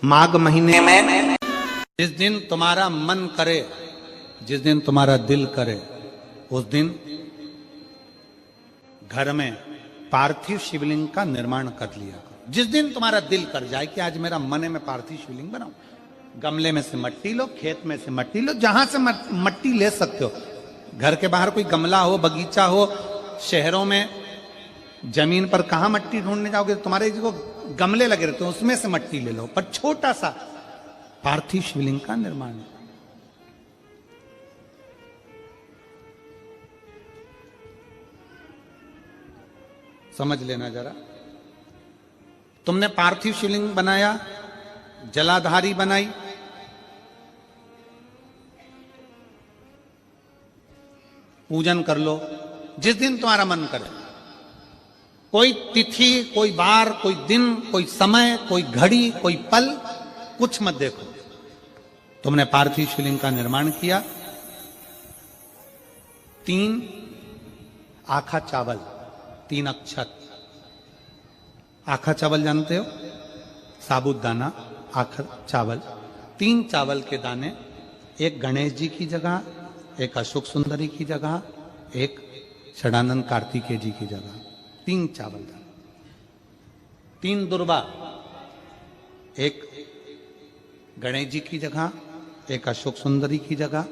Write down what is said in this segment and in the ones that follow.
माघ महीने में जिस दिन तुम्हारा मन करे, जिस दिन तुम्हारा दिल करे, उस दिन घर में पार्थिव शिवलिंग का निर्माण कर लिया करो। जिस दिन तुम्हारा दिल कर जाए कि आज मेरा मन है मैं पार्थिव शिवलिंग बनाऊं, गमले में से मट्टी लो, खेत में से मट्टी लो, जहां से मट्टी ले सकते हो। घर के बाहर कोई गमला हो, बगीचा हो, शहरों में जमीन पर कहां मट्टी ढूंढने जाओगे, तुम्हारे जो गमले लगे रहते हैं उसमें से मट्टी ले लो, पर छोटा सा पार्थिव शिवलिंग का निर्माण। समझ लेना जरा, तुमने पार्थिव शिवलिंग बनाया, जलाधारी बनाई, पूजन कर लो जिस दिन तुम्हारा मन करे। कोई तिथि, कोई बार, कोई दिन, कोई समय, कोई घड़ी, कोई पल कुछ मत देखो। तुमने पार्थिव शिवलिंग का निर्माण किया। 3 आखा चावल, 3 अक्षत। आखा चावल जानते हो, साबुदाना, आखा चावल। 3 चावल के दाने, एक गणेश जी की जगह, एक अशोक सुंदरी की जगह, एक षडानंद कार्तिकेय जी की जगह। 3 चावल दाने। 3 दुर्वा, एक गणेश जी की जगह, एक अशोक सुंदरी की जगह,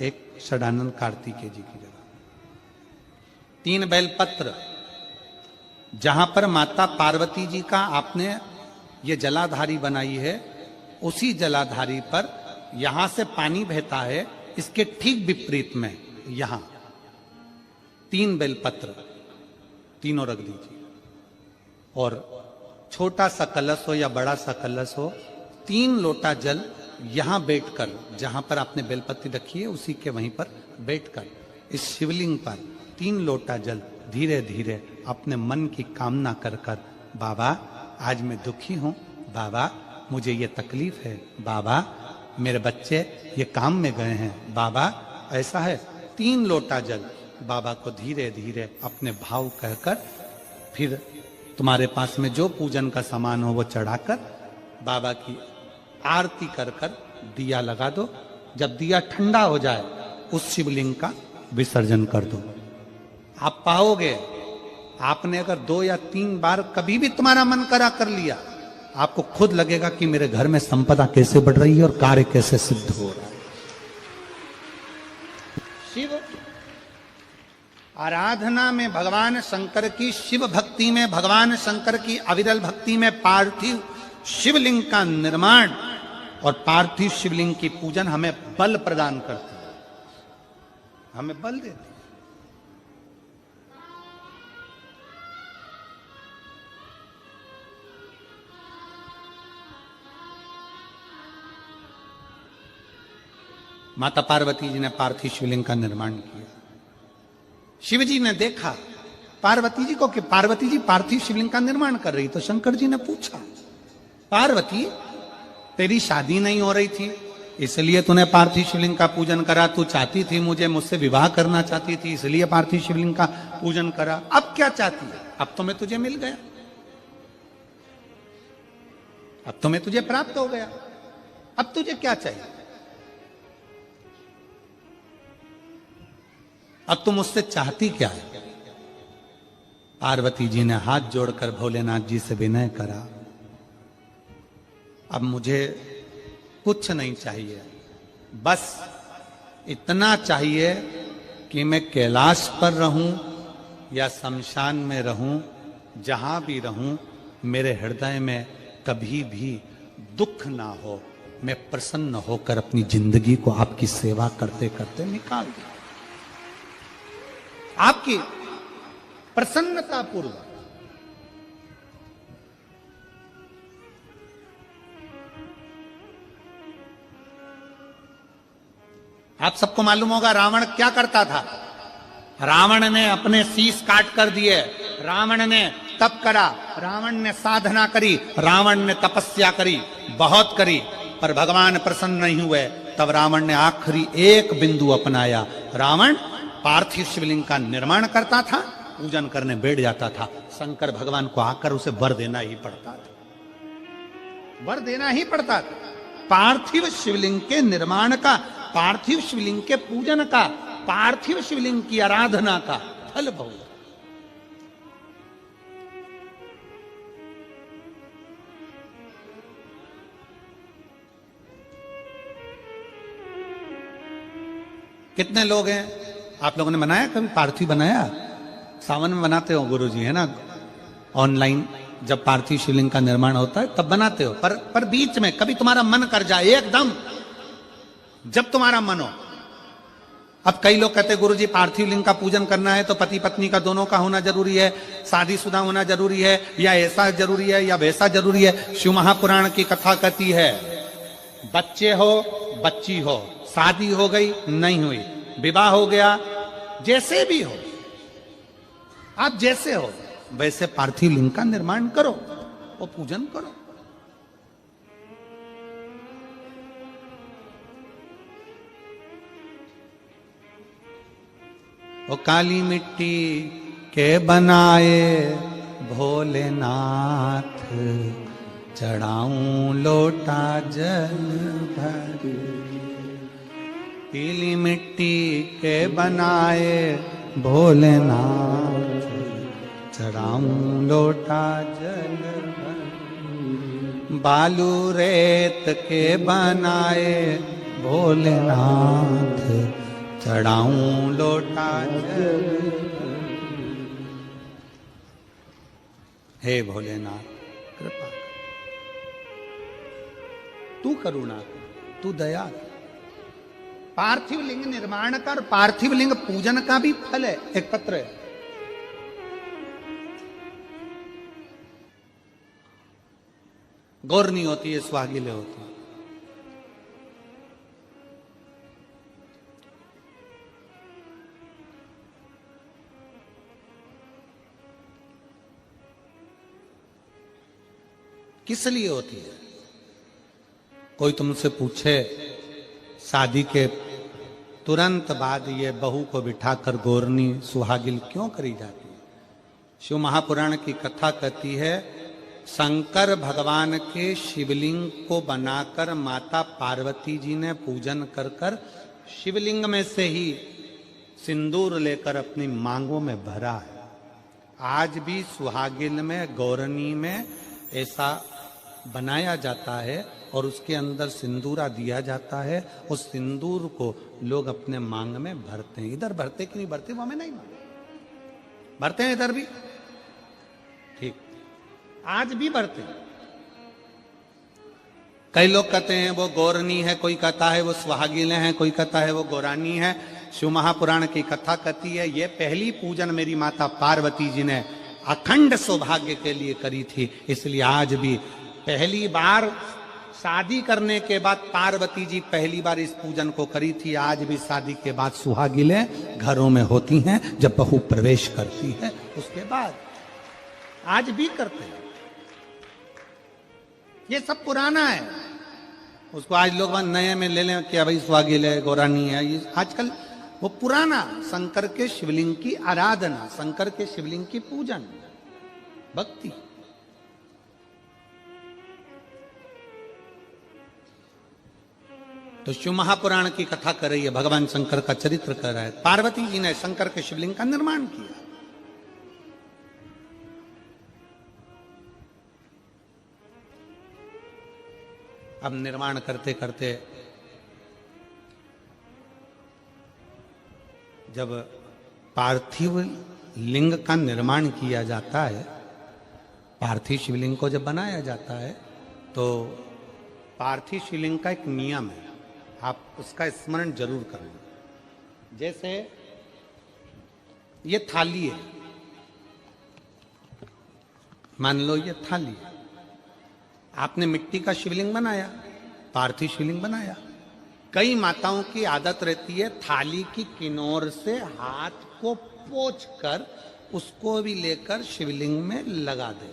एक षडानंद कार्तिकेय जी की जगह। 3 बेलपत्र, जहां पर माता पार्वती जी का आपने ये जलाधारी बनाई है, उसी जलाधारी पर यहां से पानी बहता है, इसके ठीक विपरीत में यहां 3 बेलपत्र, तीनों रख दीजिए। और छोटा सा कलश हो या बड़ा सा कलश हो, 3 लोटा जल यहां बैठकर, जहां पर आपने बेलपत्ती रखी है उसी के वहीं पर बैठकर इस शिवलिंग पर 3 लोटा जल धीरे धीरे अपने मन की कामना कर कर, बाबा आज मैं दुखी हूं, बाबा मुझे ये तकलीफ है, बाबा मेरे बच्चे ये काम में गए हैं, बाबा ऐसा है। 3 लोटा जल बाबा को धीरे धीरे अपने भाव कहकर, फिर तुम्हारे पास में जो पूजन का सामान हो वो चढ़ाकर बाबा की आरती कर कर दिया लगा दो। जब दिया ठंडा हो जाए उस शिवलिंग का विसर्जन कर दो। आप पाओगे, आपने अगर 2 या 3 बार कभी भी तुम्हारा मन करा कर लिया, आपको खुद लगेगा कि मेरे घर में संपदा कैसे बढ़ रही है और कार्य कैसे सिद्ध हो रहा है। शिव आराधना में भगवान शंकर की, शिव भक्ति में भगवान शंकर की अविरल भक्ति में पार्थिव शिवलिंग का निर्माण और पार्थिव शिवलिंग की पूजन हमें बल प्रदान करती है, हमें बल देती है। माता पार्वती जी ने पार्थिव शिवलिंग का निर्माण किया। शिव जी ने देखा पार्वती जी को कि पार्वती जी पार्थिव शिवलिंग का निर्माण कर रही, तो शंकर जी ने पूछा, पार्वती तेरी शादी नहीं हो रही थी इसलिए तूने पार्थिव शिवलिंग का पूजन करा, तू चाहती थी मुझसे विवाह करना चाहती थी इसलिए पार्थिव शिवलिंग का पूजन करा, अब क्या चाहती है? अब तो मैं तुझे मिल गया, अब तो मैं तुझे प्राप्त हो गया, अब तुझे क्या चाहिए? अब तुम मुझसे चाहती क्या है? पार्वती जी ने हाथ जोड़कर भोलेनाथ जी से विनय करा, अब मुझे कुछ नहीं चाहिए, बस इतना चाहिए कि मैं कैलाश पर रहूं या शमशान में रहूं, जहां भी रहूं मेरे हृदय में कभी भी दुख ना हो, मैं प्रसन्न होकर अपनी जिंदगी को आपकी सेवा करते करते निकाल दूं, आपकी प्रसन्नता पूर्वक। आप सबको मालूम होगा रावण क्या करता था। रावण ने अपने शीश काट कर दिए, रावण ने तप करा, रावण ने साधना करी, रावण ने तपस्या करी, बहुत करी, पर भगवान प्रसन्न नहीं हुए। तब रावण ने आखिरी एक बिंदु अपनाया। रावण पार्थिव शिवलिंग का निर्माण करता था, पूजन करने बैठ जाता था, शंकर भगवान को आकर उसे वर देना ही पड़ता था। वर देना ही पड़ता था। पार्थिव शिवलिंग के निर्माण का, पार्थिव शिवलिंग के पूजन का, पार्थिव शिवलिंग की आराधना का फल भोग। कितने लोग हैं आप लोगों ने बनाया, कभी पार्थिव बनाया? सावन में बनाते हो गुरुजी, है ना, ऑनलाइन जब पार्थिव शिवलिंग का निर्माण होता है तब बनाते हो। पर बीच में कभी तुम्हारा मन कर जाए एकदम, जब तुम्हारा मन हो। अब कई लोग कहते हैं गुरुजी पार्थिव लिंग का पूजन करना है तो पति पत्नी का दोनों का होना जरूरी है, शादीशुदा होना जरूरी है, या ऐसा जरूरी है या वैसा जरूरी है। शिव महापुराण की कथा कहती है बच्चे हो बच्ची हो, शादी हो गई नहीं हुई, विवाह हो गया, जैसे भी हो, आप जैसे हो वैसे पार्थिव लिंग का निर्माण करो और पूजन करो। वो काली मिट्टी के बनाए भोलेनाथ, चढ़ाऊं लोटा जल भर। पीली मिट्टी के बनाए भोलेनाथ, चढ़ाऊं लोटा जल भर। बालू रेत के बनाए भोलेनाथ, चढ़ाऊं लोटा जल। हे भोलेनाथ कृपा कर, तू करुणा कर, तू दया कर। पार्थिव लिंग निर्माण कर, पार्थिव लिंग पूजन का भी फल है। एक पत्र है, गौर नहीं होती है, सुहागिले होती है। किस लिए होती है? कोई तुमसे पूछे शादी के तुरंत बाद ये बहू को बिठाकर गोरनी सुहागिल क्यों करी जाती है? शिव महापुराण की कथा कहती है शंकर भगवान के शिवलिंग को बनाकर माता पार्वती जी ने पूजन कर कर शिवलिंग में से ही सिंदूर लेकर अपनी मांगों में भरा है। आज भी सुहागिल में, गौरनी में ऐसा बनाया जाता है और उसके अंदर सिंदूरा दिया जाता है। उस सिंदूर को लोग अपने मांग में भरते हैं। इधर भरते कि नहीं भरते वो हमें नहीं मालूम, भरते हैं इधर भी, ठीक, आज भी भरते हैं। कई लोग कहते हैं वो गौरनी है, कोई कहता है वो सुहागिलें हैं, कोई कहता है वो गौरानी है। शिव महापुराण की कथा कहती है ये पहली पूजन मेरी माता पार्वती जी ने अखंड सौभाग्य के लिए करी थी, इसलिए आज भी पहली बार शादी करने के बाद पार्वती जी पहली बार इस पूजन को करी थी। आज भी शादी के बाद सुहागिलें घरों में होती हैं, जब बहू प्रवेश करती है उसके बाद आज भी करते हैं। ये सब पुराना है, उसको आज लोग नए में ले लें कि भाई सुहागिल है, गौरानी है। ये आजकल वो पुराना शंकर के शिवलिंग की आराधना, शंकर के शिवलिंग की पूजन, भक्ति। तो शिव महापुराण की कथा कर रही है, भगवान शंकर का चरित्र कर रहा है। पार्वती जी ने शंकर के शिवलिंग का निर्माण किया। अब निर्माण करते करते जब पार्थिव लिंग का निर्माण किया जाता है, पार्थिव शिवलिंग को जब बनाया जाता है तो पार्थिव शिवलिंग का एक नियम है, आप उसका स्मरण जरूर करना। जैसे ये थाली है, मान लो ये थाली है, आपने मिट्टी का शिवलिंग बनाया, पार्थिव शिवलिंग बनाया। कई माताओं की आदत रहती है थाली की किनोर से हाथ को पोंछ कर उसको भी लेकर शिवलिंग में लगा दे।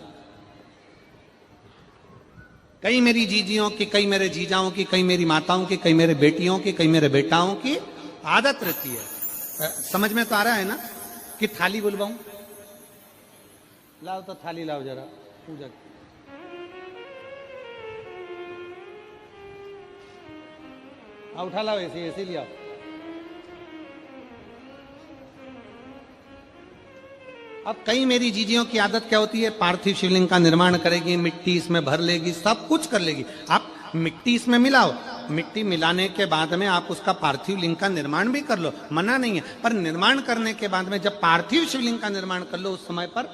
कई मेरी जीजियों की, कई मेरे जीजाओं की, कई मेरी माताओं की, कई मेरे बेटियों की, कई मेरे बेटाओं की आदत रहती है। समझ में तो आ रहा है ना कि थाली बुलवाऊं? लाओ तो थाली लाओ जरा, पूजा की। उठा लाओ ऐसे ऐसे लिया। अब कई मेरी जीजियों की आदत क्या होती है, पार्थिव शिवलिंग का निर्माण करेगी, मिट्टी इसमें भर लेगी, सब कुछ कर लेगी। आप मिट्टी इसमें मिलाओ, मिट्टी मिलाने के बाद में आप उसका पार्थिव लिंग का निर्माण भी कर लो, मना नहीं है। पर निर्माण करने के बाद में जब पार्थिव शिवलिंग का निर्माण कर लो, उस समय पर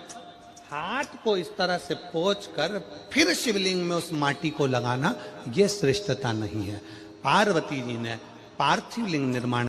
हाथ को इस तरह से पोंछ कर फिर शिवलिंग में उस माटी को लगाना, यह श्रेष्ठता नहीं है। पार्वती जी ने पार्थिव लिंग निर्माण